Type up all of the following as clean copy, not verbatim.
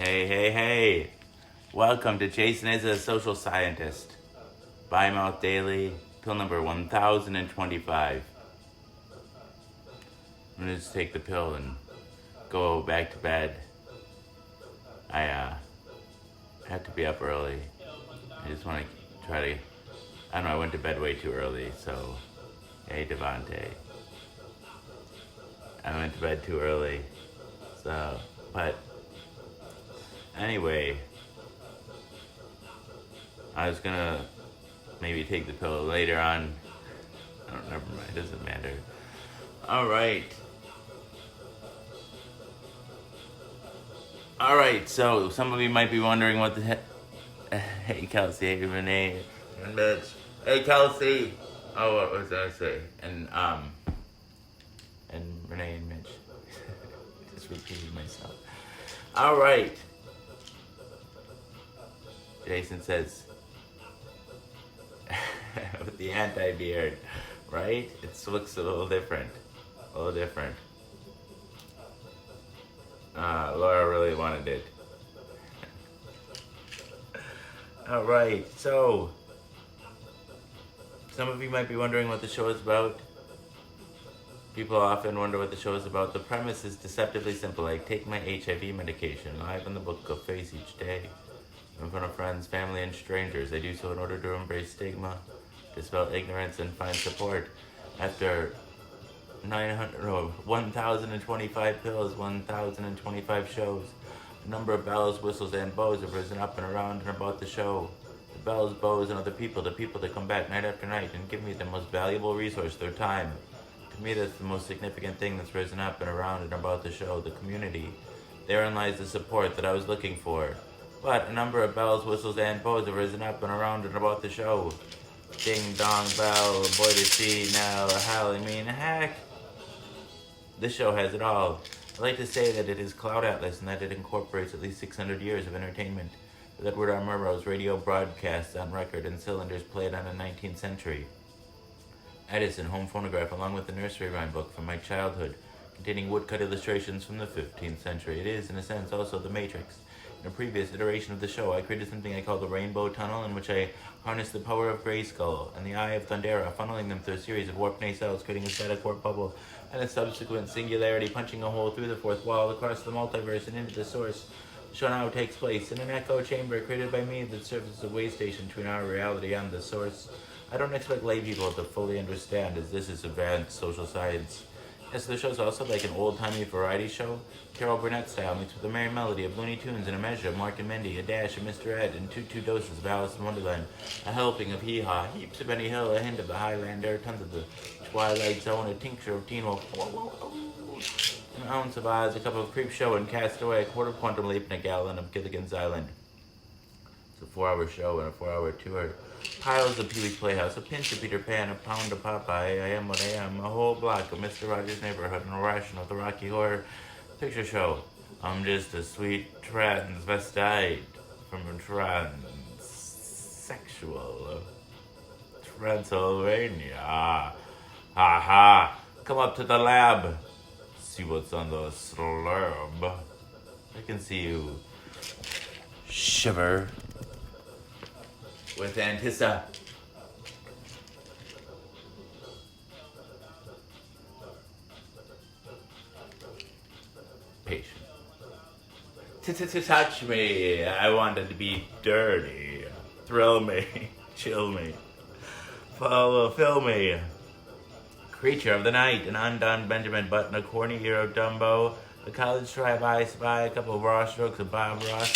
Hey, hey, hey. Welcome to Jason is a Social Scientist. By Mouth Daily, pill number 1025. I'm gonna just take the pill and go back to bed. I had to be up early. I just want to try to. I don't know, I went to bed way too early, so. Hey, Devante. I went to bed too early, so. But. Anyway. I was gonna maybe take the pill later on. I don't never mind, it doesn't matter. Alright. Alright, so some of you might be wondering what the heck. Hey Kelsey, hey Renee, and Mitch. Hey Kelsey! Oh, what was I say? And Renee and Mitch. Just repeating myself. Alright. Jason says, with the anti-beard, right? It looks a little different. Laura really wanted it. Alright, so some of you might be wondering what the show is about. People often wonder what the show is about. The premise is deceptively simple. I take my HIV medication live in the book of face each day. In front of friends, family, and strangers. I do so in order to embrace stigma, dispel ignorance, and find support. After 1,025 pills, 1,025 shows, a number of bells, whistles, and bows have risen up and around and about the show. The bells, bows, and other people, the people that come back night after night and give me the most valuable resource, their time. To me, that's the most significant thing that's risen up and around and about the show, the community. Therein lies the support that I was looking for. But a number of bells, whistles, and bows have risen up and around and about the show. Ding dong bell, a boy to see now, a howling mean heck. This show has it all. I like to say that it is Cloud Atlas and that it incorporates at least 600 years of entertainment. With Edward R. Murrow's radio broadcasts on record and cylinders played on the 19th century. Edison home phonograph along with the nursery rhyme book from my childhood, containing woodcut illustrations from the 15th century. It is, in a sense, also the Matrix. In a previous iteration of the show, I created something I call the Rainbow Tunnel, in which I harnessed the power of Grayskull and the Eye of Thundera, funneling them through a series of warp nacelles, creating a static warp bubble, and a subsequent singularity, punching a hole through the fourth wall, across the multiverse, and into the source. The show now takes place in an echo chamber created by me that serves as a way station between our reality and the source. I don't expect lay people to fully understand, as this is advanced social science. Yes, the show's also like an old-timey variety show, Carol Burnett style, mixed with a merry melody of Looney Tunes and a measure of Mark and Mindy, a dash of Mr. Ed, and two doses of Alice in Wonderland, a helping of Hee Haw, heaps of Benny Hill, a hint of the Highlander, tons of the Twilight Zone, a tincture of Teen Wolf, an ounce of Oz, a cup of Creep Show, and Castaway, a quarter of Quantum Leap, and a gallon of Gilligan's Island. It's a 4-hour show and a 4-hour tour. Piles of Pee-wee's Playhouse, a pinch of Peter Pan, a pound of Popeye, I am what I am, a whole block of Mr. Rogers' Neighborhood, and a ration of the Rocky Horror Picture Show. I'm just a sweet transvestite from transsexual Transylvania. Ha ha! Come up to the lab. See what's on the slab. I can see you shiver with anticipation. Touch me. I wanted to be dirty. Thrill me. Chill me. Fill me. Creature of the night. An undone Benjamin Button. A corny ear of Dumbo. A college tribe I spy. A couple of raw strokes of Bob Ross.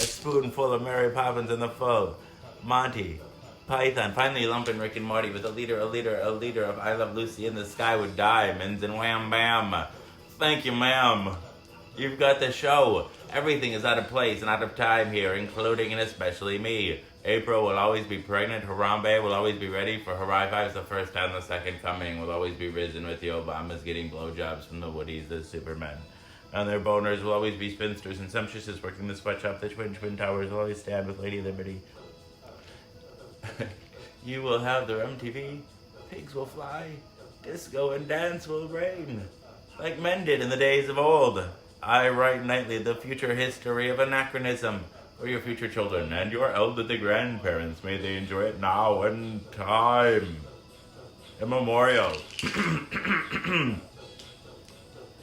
A spoonful of Mary Poppins in the full. Monty Python. Finally lumping Rick and Morty with a leader of I Love Lucy in the Sky with Diamonds and Wham Bam. Thank you, ma'am. You've got the show. Everything is out of place and out of time here, including and especially me. April will always be pregnant. Harambe will always be ready for her high fives. The first and the second coming will always be risen with the Obamas getting blowjobs from the Woodies as Supermen. And their boners will always be spinsters and sumptuouses working the sweatshop. The Twin Towers will always stand with Lady Liberty. You will have their MTV. Pigs will fly. Disco and dance will reign. Like men did in the days of old. I write nightly the future history of anachronism for your future children and your elderly grandparents. May they enjoy it now and time immemorial.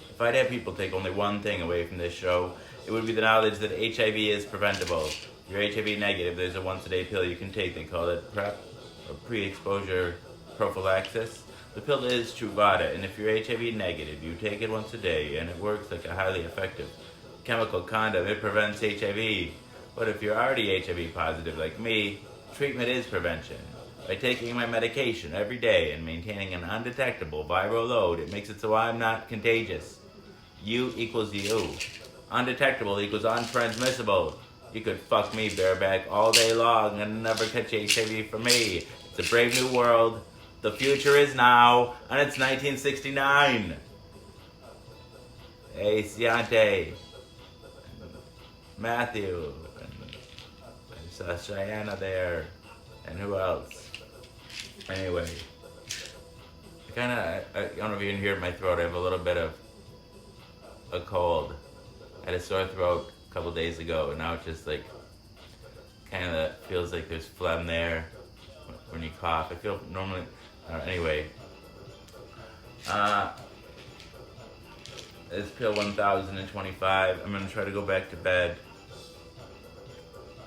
If I'd have people take only one thing away from this show, it would be the knowledge that HIV is preventable. If you're HIV negative, there's a once-a-day pill you can take. They call it PrEP, or pre-exposure prophylaxis. The pill is Truvada, and if you're HIV negative, you take it once a day, and it works like a highly effective chemical condom. It prevents HIV. But if you're already HIV positive like me, treatment is prevention. By taking my medication every day and maintaining an undetectable viral load, it makes it so I'm not contagious. U equals you. Undetectable equals untransmissible. You could fuck me bareback all day long and never catch HIV from me. It's a brave new world. The future is now, and it's 1969. Hey, Ciante. Matthew. And I saw Cheyenne there. And who else? Anyway. I don't know if you can hear my throat. I have a little bit of a cold. I had a sore throat a couple days ago, and now it's just like kind of feels like there's phlegm there when you cough. I feel normally. Anyway, it's pill 1025. I'm gonna try to go back to bed.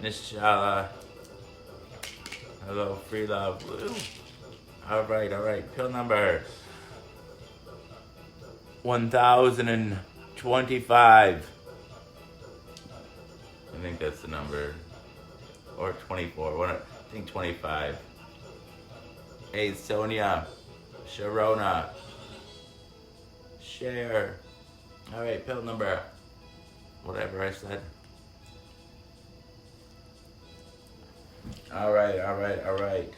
Inshallah. Hello, free love. Woo. All right. Pill number 1025. I think that's the number. Or 24. I think 25. Hey, Sonia. Sharona. Share. Alright, pill number. Whatever I said. Alright.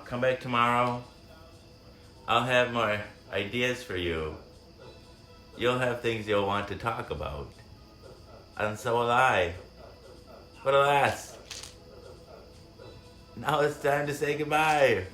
Come back tomorrow. I'll have more ideas for you. You'll have things you'll want to talk about. And so will I. But alas, now it's time to say goodbye.